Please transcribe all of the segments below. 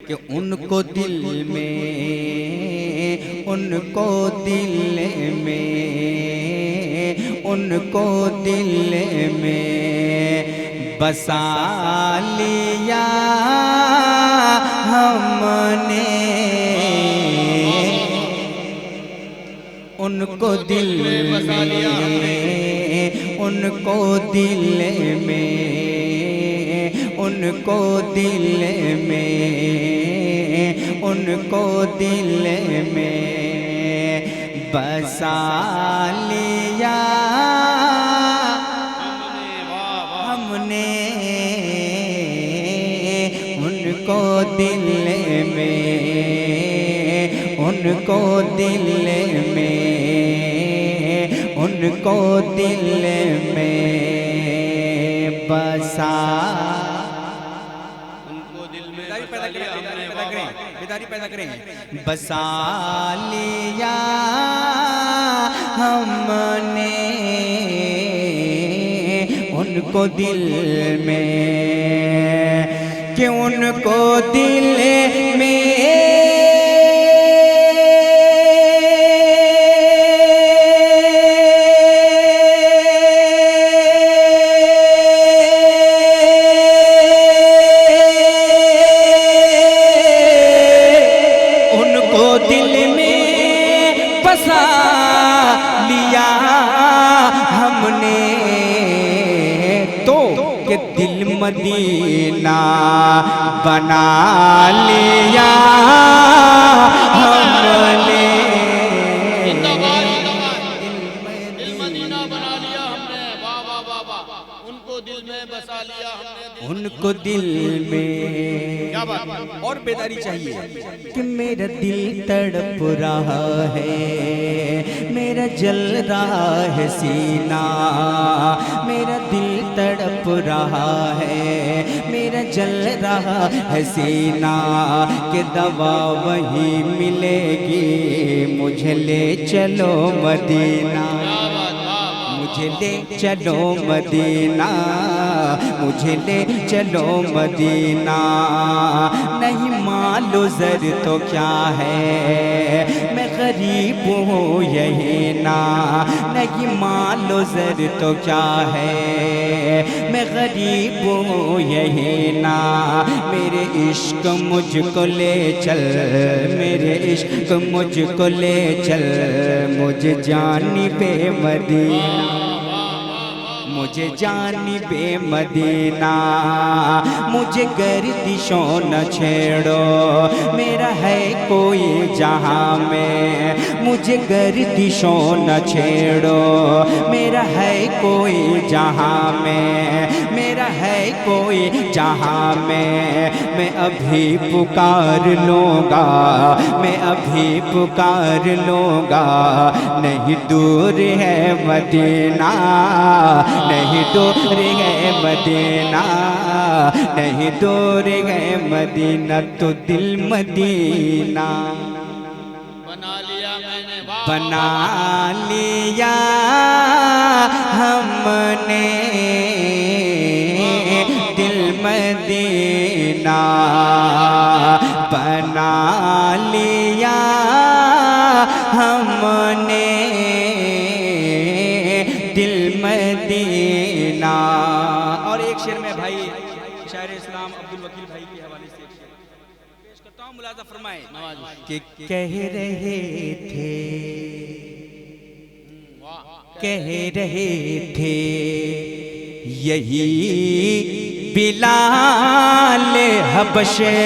कि उनको दिल में उनको दिल में बसा लिया हमने, उनको दिल में उनको दिल में उनको दिल में उनको दिल में बसा लिया हमने, उनको दिल में उनको दिल में उनको दिल में बसा, उनको दिल में बेदारी पैदा करें, बसा लिया हमने उनको दिल में, कि उनको दिल में बसा लिया हमने, तो कि दिल मदीना बना लिया हमने, दिल मदीना बना लिया हमने, वाह वाह वाह वाह, उनको दिल में बसा लिया हमने, उनको दिल में। क्या बात और बेदारी चाहिए कि मेरा दिल तड़प रहा है, मेरा जल रहा है सीना, मेरा दिल तड़प रहा है, मेरा जल रहा है सीना, कि दवा वही मिलेगी, मुझे ले चलो मदीना, मुझे ले चलो मदीना, मुझे ले चलो मदीना, नहीं मालो ज़र तो क्या है, मैं गरीब हूँ यही ना, नहीं मालो ज़र तो क्या है, मैं गरीब हूँ यही ना, मेरे इश्क मुझको ले चल, मेरे इश्क मुझको ले चल, मुझे जानिबे मदीना, मुझे जानिबे मदीना, मुझे गर्दिशों न छेड़ो, मेरा है कोई जहां में, मुझे गर्दिशों न छेड़ो, मेरा है कोई जहां में, मेरा है कोई जहां में, मैं अभी पुकार लूँगा, मैं अभी पुकार लूँगा, नहीं दूर है मदीना, नहीं दूर है मदीना, नहीं दूर है मदीना, तो दिल मदीना बना लिया मैंने, बना लिया हमने, दिल मदीना बना लिया हमने, दिल मदीना। और एक शेर में भाई शायर इस्लाम अब्दुल वकील भाई के हवाले से एक शेर पेश करता हूँ, मुलाज़ा फरमाए कि कह रहे थे, कह रहे थे यही बिलाल हबशे,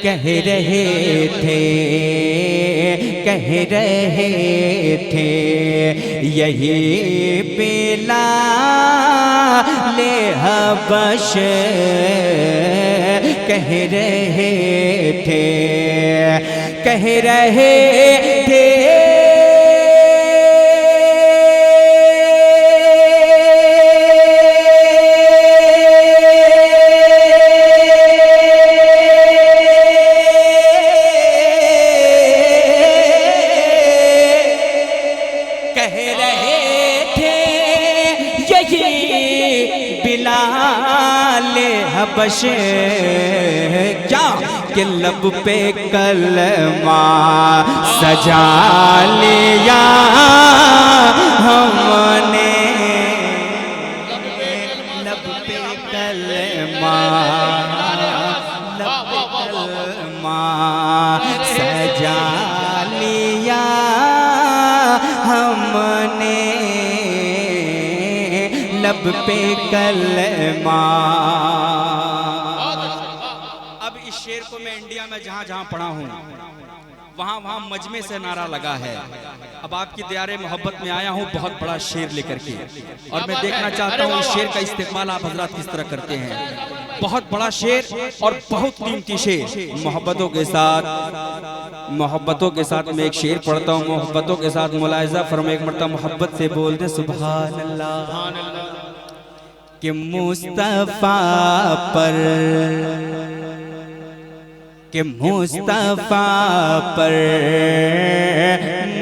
कह रहे थे, कह रहे थे यही बिलाल हबश, कह रहे थे, कह रहे थे बश क्या कि लब पे कलमा सजा लिया हमने, लब पे कलमा, लब पे कलमा सजा लिया हमने, लब पे कलमा। अब इस शेर को मैं इंडिया में जहां जहां पढ़ा हूं वहां वहां मजमे से नारा लगा है। अब आपकी दियारे मोहब्बत में आया हूं बहुत बड़ा शेर लेकर के, और मैं देखना चाहता हूं इस शेर का इस्तेमाल आप हजरात किस तरह करते हैं। बहुत बड़ा शेर और बहुत कीमती शेर। मोहब्बतों के साथ मैं एक शेर पढ़ता हूँ, मोहब्बतों के साथ मुलाहिजा फरमाए। एक मरतबा मोहब्बत से बोल दे सुभान अल्लाह। कि मुस्तफा पर, कि मुस्तफा पर,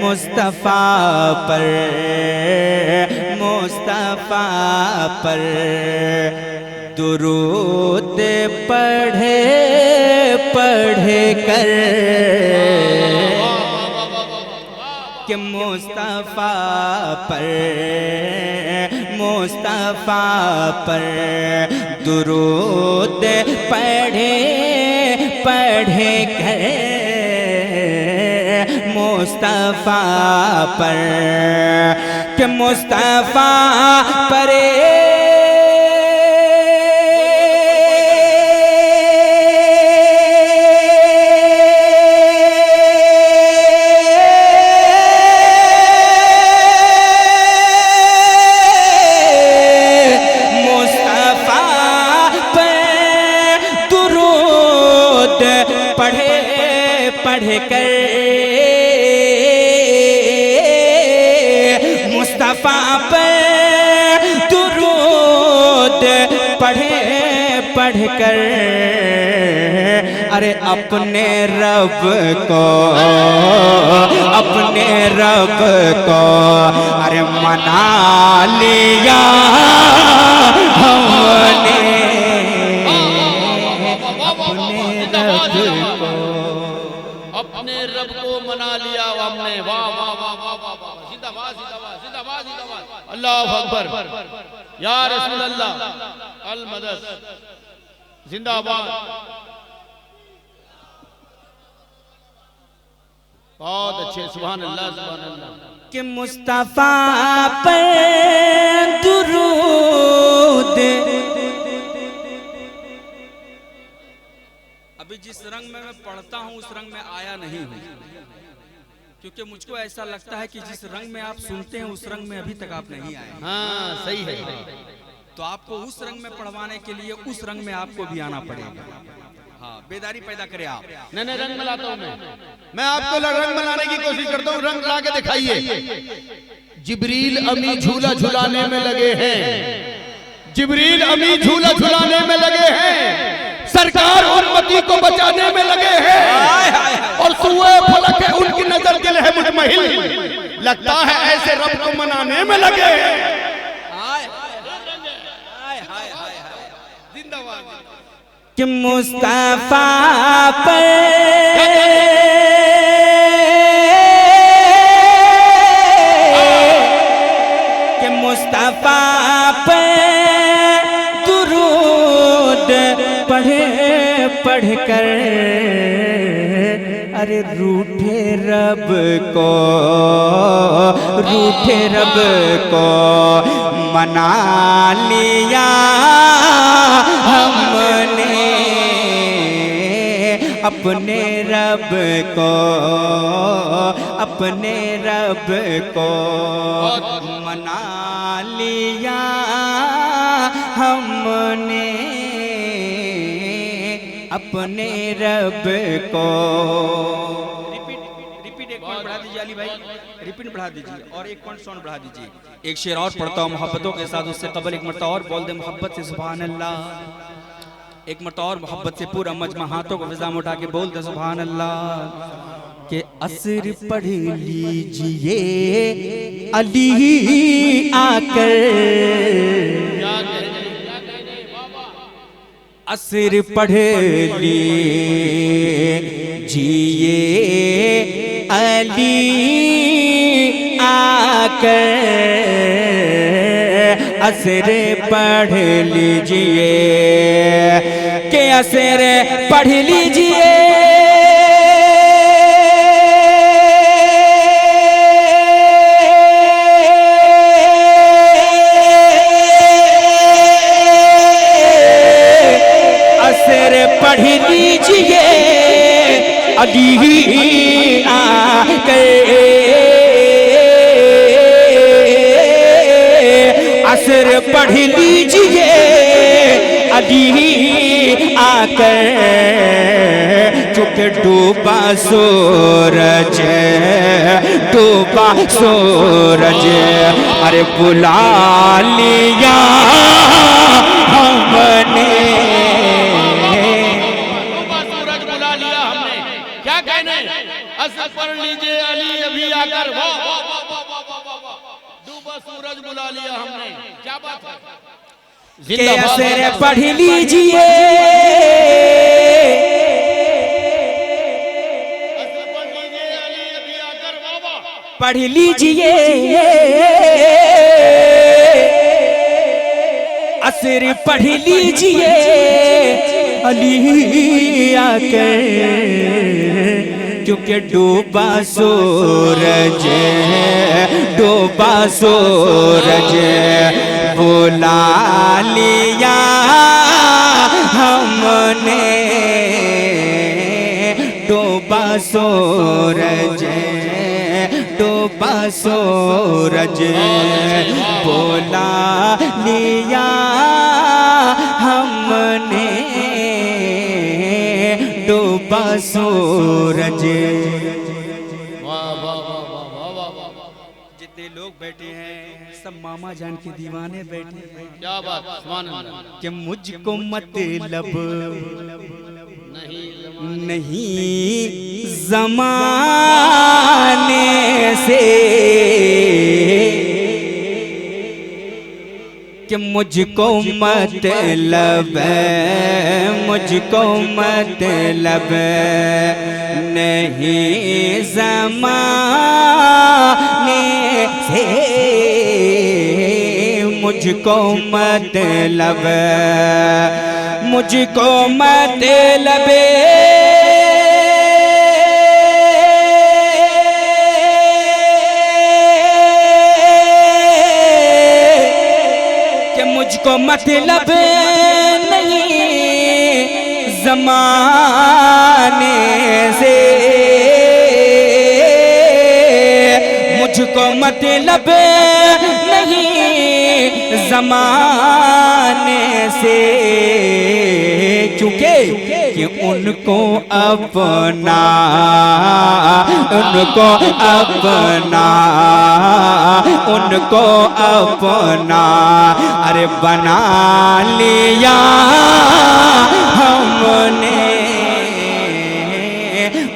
मुस्तफा पर, मुस्तफा पर दुरूद पढ़े पढ़े कर, कि मुस्तफा पर, मुस्तफा पर दुरूद पढ़े पढ़े कर, मुस्तफा पर, कि मुस्तफा पर पढ़े कर, मुस्तफा पर दुरूद पढ़े पढ़ कर, अरे अपने रब को, अपने रब को अरे मना लिया हमने, अपने रब को मना लिया हमने। वाह वाह वाह वाह वाह वाह, जिंदाबाद जिंदाबाद जिंदाबाद जिंदाबाद, अल्लाह अकबर, या रसूल अल्लाह, अल मदद, जिंदाबाद। बहुत अच्छे, सुभान अल्लाह सुभान अल्लाह। कि मुस्तफा पर दुरूद, अभी जिस रंग में मैं पढ़ता हूँ उस रंग में आया नहीं हूँ, क्योंकि मुझको ऐसा लगता है कि जिस रंग में आप सुनते हैं उस रंग में अभी तक आप नहीं आए। हाँ सही है, तो आपको उस रंग में पढ़वाने के लिए उस रंग में आपको भी आना पड़ेगा। हाँ, बेदारी पैदा करे आप। नहीं रंग मिलाता हूँ मैं आपको रंग मिलाने की कोशिश करता हूँ। रंग ला के दिखाइए। जिब्रील अमी झूला झुलाने में लगे हैं, जिब्रील अमी झूला झुलाने में लगे हैं, सरकार उम्मती को बचाने में लगे हैं, और सूए फलक है उनकी नजर दिल है मुतमहिल, लगता है ऐसे रब को मनाने में लगे हैं। जिंदाबाद। कि मुस्तफा पर कि मुस्तफा पर दुरूद पढ़े पढ़ कर, अरे रूठे रब को, रूठे रब को मना लिया हमने, अपने रब को, अपने रब को मना लिया हमने, अपने रब को। रिपीट एक पॉइंट बढ़ा दीजिए अली भाई, रिपीट बढ़ा दीजिए और एक पॉइंट साउंड बढ़ा दीजिए। एक शेर और पढ़ता हूँ मोहब्बतों के साथ, उससे कबल एक मरतबा और बोल दे मोहब्बत से सुभान अल्लाह। एक मरतबा और मोहब्बत से पूरा मजमा हाथों को विज़ा में उठा के बोल दे सुभान अल्लाह। के असर पढ़ लीजिए अली आकर, असर पढ़ लीजिए अली आकर, असर पढ़ लीजिए के असर पढ़ लीजिए पढ़ लीजिए अली आकर, असर पढ़ लीजिए अली आकर, चुके डूबा सूरज, डूबा सूरज, अरे बुला लिया हमने, असर पढ़ लीजिए अली अभी आकर, डूबा सूरज बुला लिया हमने। क्या बात है, के असर पढ़ लीजिए, असर पढ़ लीजिए अली अभी आकर, पढ़ लीजिए असर पढ़ लीजिए अली आकर, क्योंकि डूबा सूरज, डूबा सूरज बुला लिया हमने, डूबा सूरज, डूबा सूरज बुला लिया हमने, डूबा सूरज। जितने लोग बैठे हैं सब मामा जान के दीवाने बैठे हैं। क्या बात, कि मुझको मतलब नहीं ज़माने से, कि मुझको मतलब, मुझको मतलब नहीं ज़माने से, मुझको मतलब, मुझको मतलब मुझको मतलब नहीं ज़माने से, मुझको मतलब नहीं ज़माने से, चूँकि कि उनको अपना, उनको अपना, उनको अपना, अरे बना लिया हमने,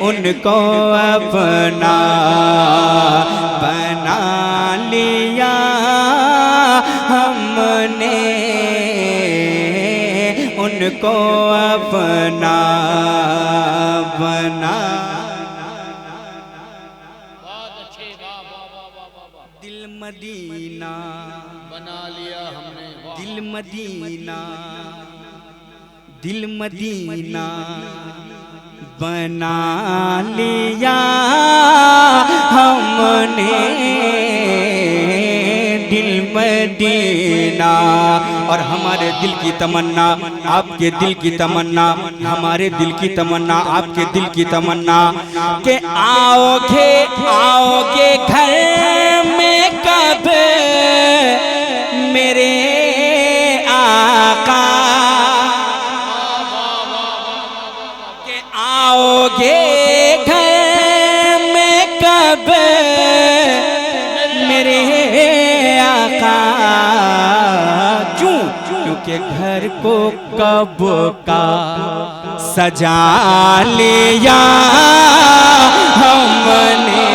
उनको अपना बना लिया हमने, उनको अपना बना। दिल मदीना बना लिया हमने, दिल मदीना, दिल मदीना बना लिया हमने, दिल मदीना। और हमारे दिल की तमन्ना, आपके दिल की तमन्ना, हमारे दिल की तमन्ना, आपके दिल की तमन्ना, कि आओगे आओगे घर में कब मेरे आका, कि आओगे घर में कब मेरे आका, क्यों? क्योंकि घर को कब का सजा लिया हमने,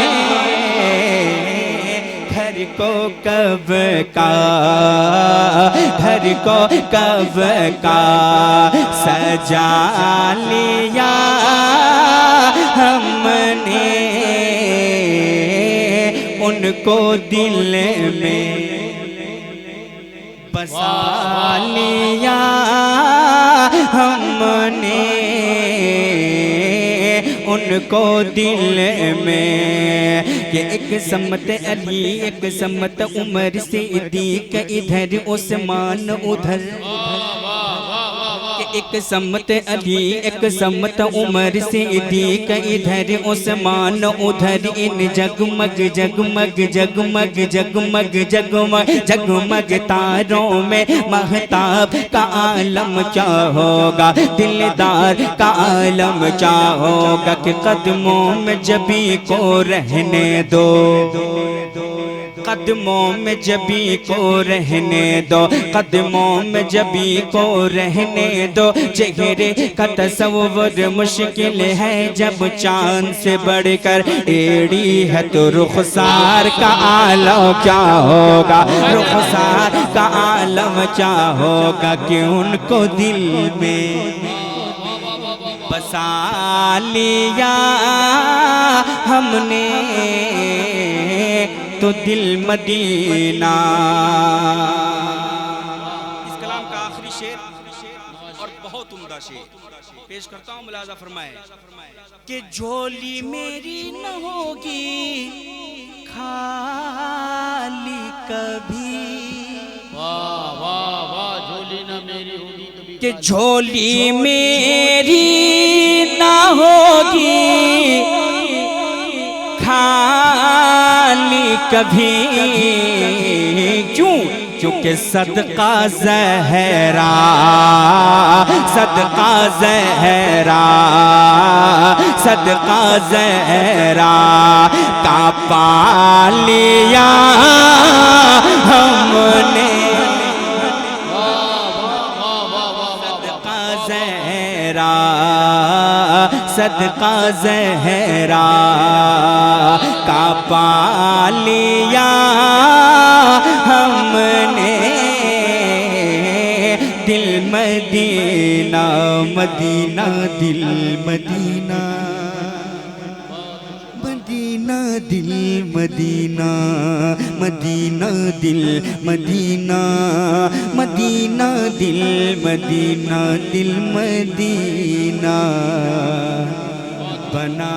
घर को कब का, घर को कब का सजा लिया हमने, उनको दिल में बसा लिया हमने, उनको दिल में। कि एक सम्मत अली एक सम्मत उमर सिद्दीक, इधर उस्मान उधर, एक सम्मत अली एक सम्मत उमर सिद्दीक, इधर उस्मान उधर, इन जगमग जगमग जगमग जगमग जगमग जगमग तारों में महताब का आलम क्या होगा, दिलदार का आलम क्या होगा। कि कदमों में जबी को रहने दो, कदमों में जबी को रहने दो, कदमों में जबी को रहने दो। चेहरे का तस्वुर मुश्किल है जब चांद से बढ़कर एड़ी है, तो रुखसार का आलम क्या होगा, रुखसार का आलम क्या होगा। कि उनको दिल में बसा लिया हमने, तो दिल मदीना। इस कलाम का आखिरी शेर और बहुत उम्दा शेर पेश करता हूँ, मुलाजा फरमाए। कि झोली मेरी न होगी खाली कभी, वाह वाह वाह, झोली न मेरी होगी कभी, कि झोली मेरी न होगी खाली कभी, क्यों? क्योंकि सदका ज़हरा, सदका ज़हरा, सदका ज़हरा का पा लिया हमने, सदका ज़हरा, सदका ज़हरा का पा लिया हमने, दिल मदीना मदीना, दिल मदीना मदीना, दिल मदीना मदीना, दिल मदीना मदीना, दिल मदीना, दिल मदीना बना